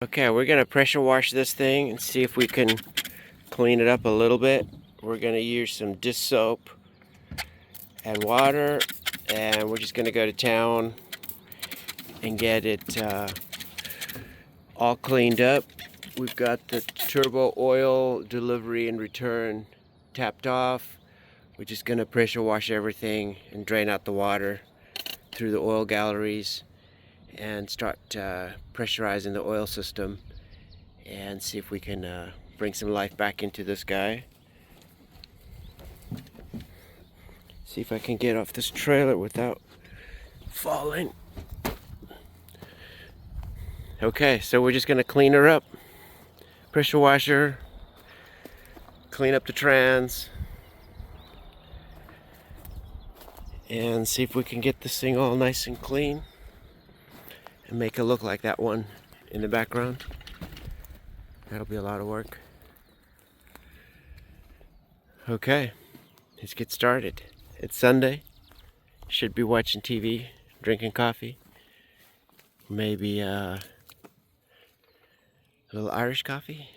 Okay, we're going to pressure wash this thing and see if we can clean it up a little bit. We're going to use some dish soap and water, and we're just going to go to town and get it all cleaned up. We've got the turbo oil delivery and return tapped off. We're just going to pressure wash everything and drain out the water through the oil galleries and start pressurizing the oil system and see if we can bring some life back into this guy. See if I can get off this trailer without falling. Okay, so we're just going to clean her up. Pressure washer, clean up the trans, and see if we can get this thing all nice and clean and make it look like that one in the background. That'll be a lot of work. Okay, let's get started. It's Sunday. Should be watching TV, drinking coffee. Maybe a little Irish coffee.